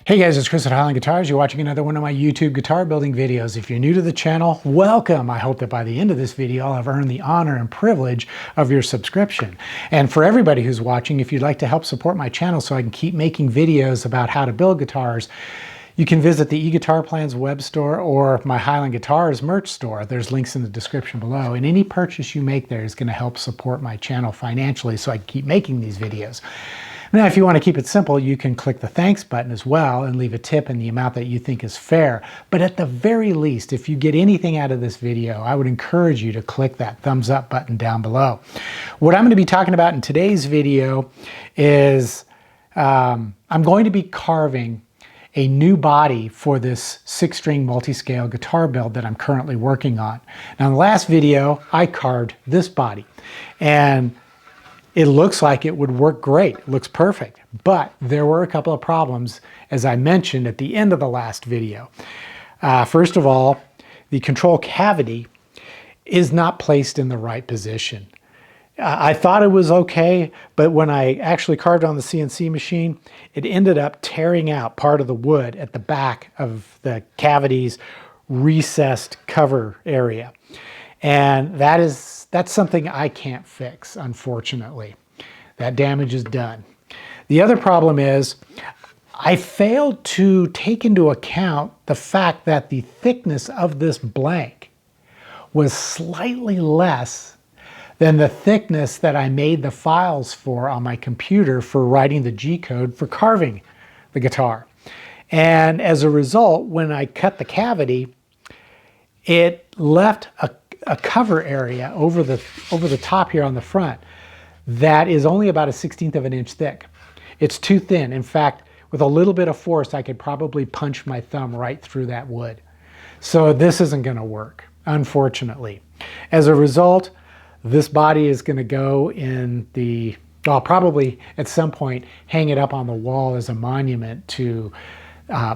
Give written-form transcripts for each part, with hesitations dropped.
Hey guys, it's Chris at Highland Guitars. You're watching another one of my YouTube guitar building videos. If you're new to the channel, welcome. I hope that by the end of this video, I'll have earned the honor and privilege of your subscription. And for everybody who's watching, if you'd like to help support my channel so I can keep making videos about how to build guitars, you can visit the eGuitar Plans web store or my Highland Guitars merch store. There's links in the description below. And any purchase you make there is going to help support my channel financially so I can keep making these videos. Now, if you want to keep it simple, you can click the thanks button as well and leave a tip in the amount that you think is fair. But at the very least, if you get anything out of this video, I would encourage you to click that thumbs up button down below. What I'm going to be talking about in today's video is I'm going to be carving a new body for this 6-string multi-scale guitar build that I'm currently working on. Now, in the last video, I carved this body, and it looks like it would work great. It looks perfect, but there were a couple of problems, as I mentioned at the end of the last video. First of all, the control cavity is not placed in the right position. I thought it was okay, but when I actually carved on the CNC machine, it ended up tearing out part of the wood at the back of the cavity's recessed cover area. And that's something I can't fix, unfortunately. That damage is done. The other problem is I failed to take into account the fact that the thickness of this blank was slightly less than the thickness that I made the files for on my computer for writing the G-code for carving the guitar. And as a result, when I cut the cavity, it left a cover area over the top here on the front that is only about 1/16 of an inch thick. It's too thin. In fact, with a little bit of force, I could probably punch my thumb right through that wood. So this isn't going to work, unfortunately. As a result, this body is going to go in the, I'll probably at some point hang it up on the wall as a monument to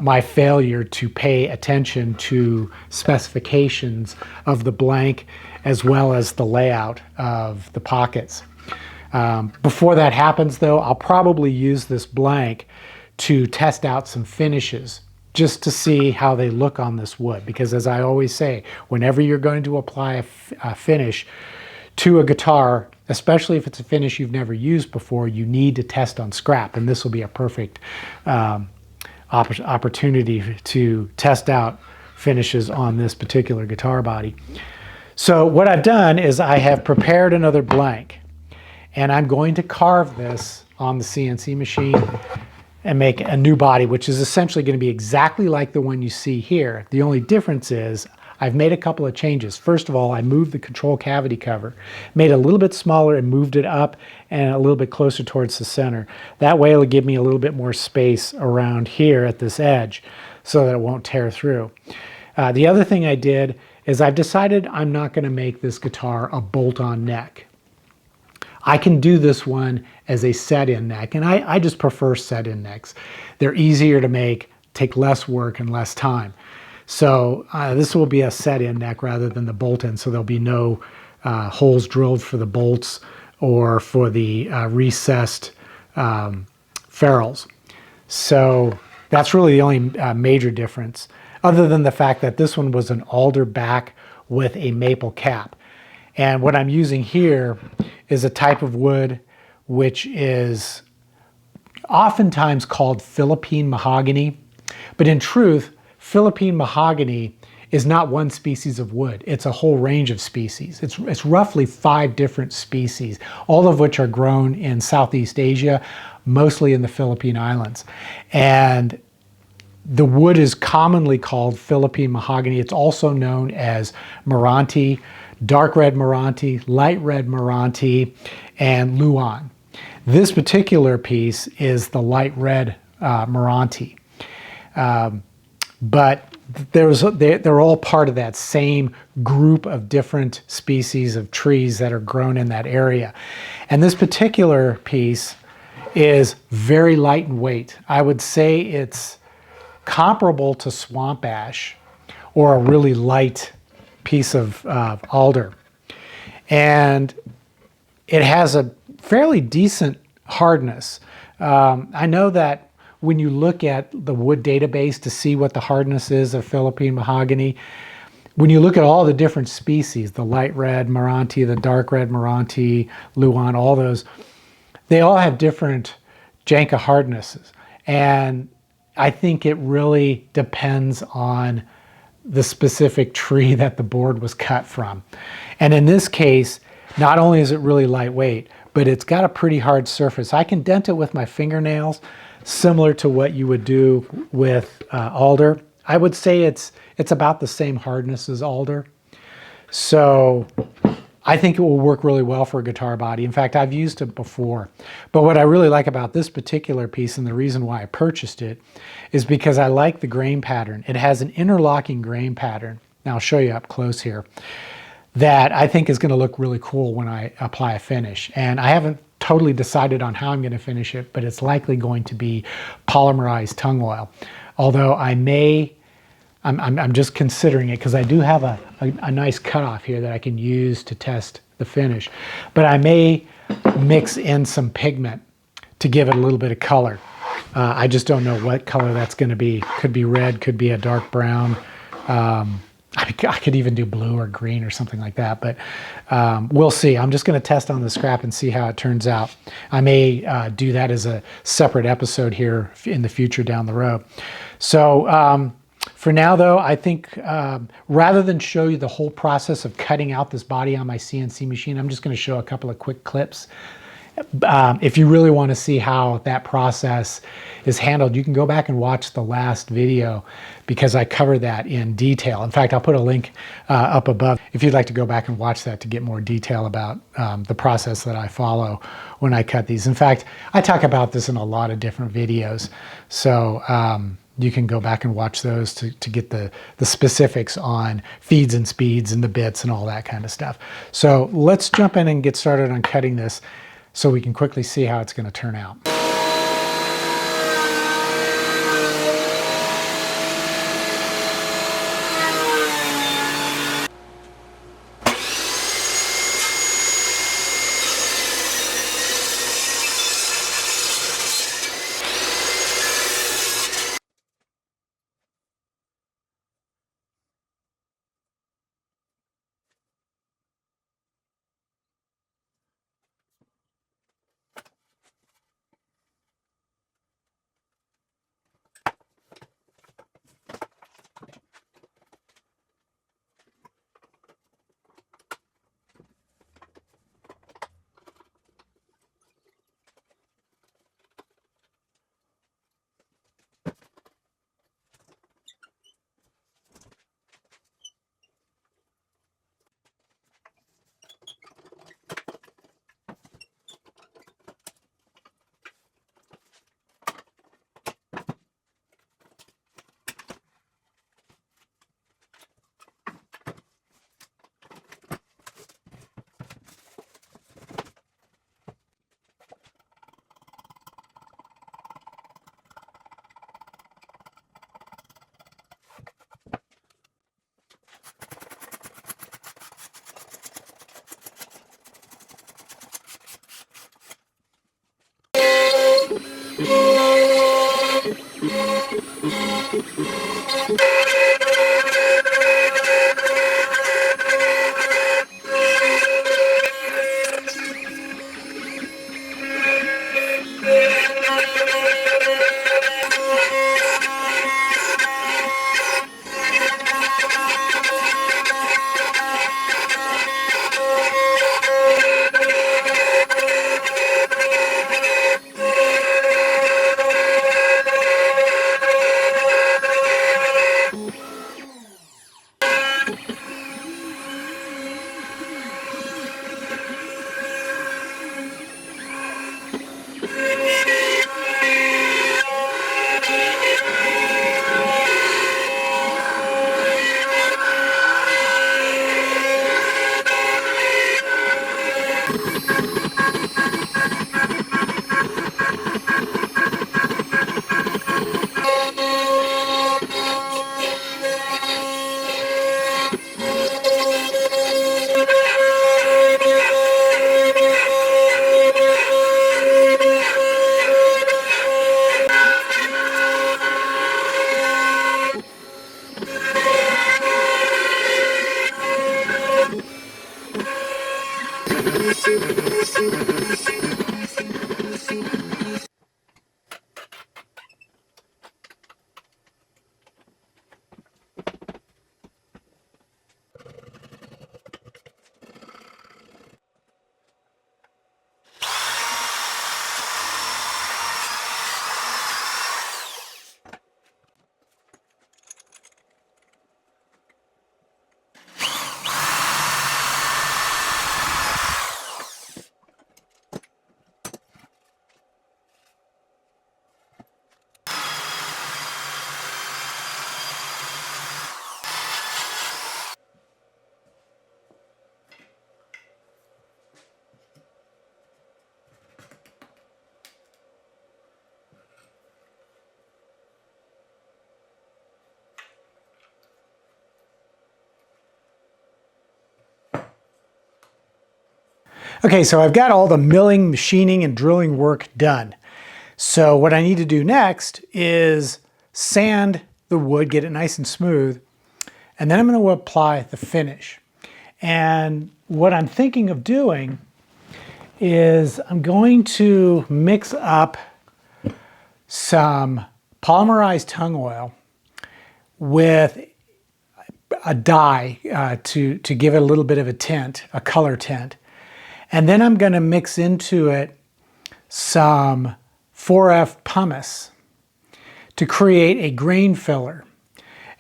my failure to pay attention to specifications of the blank as well as the layout of the pockets. Before that happens though, I'll probably use this blank to test out some finishes just to see how they look on this wood, because as I always say, whenever you're going to apply a finish to a guitar, especially if it's a finish you've never used before, you need to test on scrap, and this will be a perfect opportunity to test out finishes on this particular guitar body. So what I've done is I have prepared another blank, and I'm going to carve this on the CNC machine and make a new body, which is essentially going to be exactly like the one you see here. The only difference is I've made a couple of changes. First of all, I moved the control cavity cover, made it a little bit smaller and moved it up and a little bit closer towards the center. That way it'll give me a little bit more space around here at this edge so that it won't tear through. The other thing I did is I've decided I'm not going to make this guitar a bolt-on neck. I can do this one as a set-in neck, and I just prefer set-in necks. They're easier to make, take less work and less time. So this will be a set-in neck rather than the bolt-in, so there'll be no holes drilled for the bolts or for the recessed ferrules. So that's really the only major difference, other than the fact that this one was an alder back with a maple cap. And what I'm using here is a type of wood which is oftentimes called Philippine mahogany, but in truth, Philippine mahogany is not one species of wood. It's a whole range of species. It's roughly 5 different species, all of which are grown in Southeast Asia, mostly in the Philippine Islands. And the wood is commonly called Philippine mahogany. It's also known as Meranti, dark red Meranti, light red Meranti, and Luan. This particular piece is the light red Meranti. But they're all part of that same group of different species of trees that are grown in that area. And this particular piece is very light in weight. I would say it's comparable to swamp ash or a really light piece of alder. And it has a fairly decent hardness. I know that when you look at the wood database to see what the hardness is of Philippine mahogany, when you look at all the different species, the light red Meranti, the dark red Meranti, Luan, all those, they all have different Janka hardnesses. And I think it really depends on the specific tree that the board was cut from. And in this case, not only is it really lightweight, but it's got a pretty hard surface. I can dent it with my fingernails, similar to what you would do with alder. I would say it's about the same hardness as alder. So I think it will work really well for a guitar body. In fact, I've used it before. But what I really like about this particular piece, and the reason why I purchased it, is because I like the grain pattern. It has an interlocking grain pattern. Now I'll show you up close here, that I think is going to look really cool when I apply a finish. And I haven't totally decided on how I'm going to finish it, but it's likely going to be polymerized tung oil. Although I'm just considering it because I do have a nice cutoff here that I can use to test the finish. But I may mix in some pigment to give it a little bit of color. I just don't know what color that's going to be. Could be red, could be a dark brown. I could even do blue or green or something like that, but we'll see. I'm just going to test on the scrap and see how it turns out. I may do that as a separate episode here in the future down the road. So for now, though, I think rather than show you the whole process of cutting out this body on my CNC machine, I'm just going to show a couple of quick clips. If you really want to see how that process is handled, you can go back and watch the last video because I cover that in detail. In fact, I'll put a link up above if you'd like to go back and watch that to get more detail about the process that I follow when I cut these. In fact, I talk about this in a lot of different videos. So you can go back and watch those to get the specifics on feeds and speeds and the bits and all that kind of stuff. So let's jump in and get started on cutting this so we can quickly see how it's going to turn out. Okay, so I've got all the milling, machining, and drilling work done. So what I need to do next is sand the wood, get it nice and smooth, and then I'm going to apply the finish. And what I'm thinking of doing is I'm going to mix up some polymerized tung oil with a dye to give it a little bit of a tint, a color tint. And then I'm going to mix into it some 4F pumice to create a grain filler.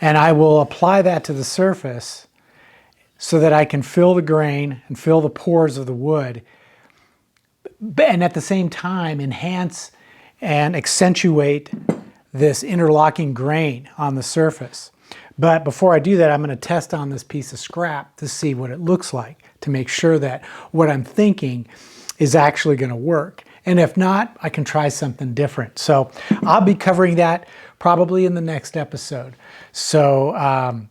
And I will apply that to the surface so that I can fill the grain and fill the pores of the wood, and at the same time enhance and accentuate this interlocking grain on the surface. But before I do that, I'm going to test on this piece of scrap to see what it looks like, to make sure that what I'm thinking is actually going to work. And if not, I can try something different. So I'll be covering that probably in the next episode. So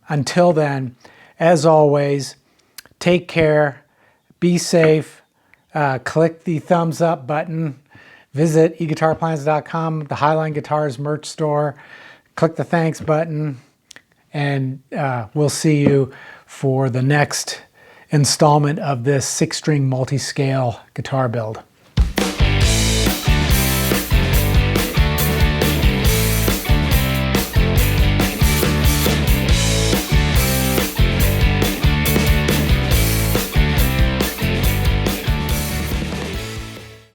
until then, as always, take care, be safe, click the thumbs up button, visit eguitarplans.com, the Highline Guitars merch store, click the thanks button, and we'll see you for the next installment of this 6-string multi-scale guitar build.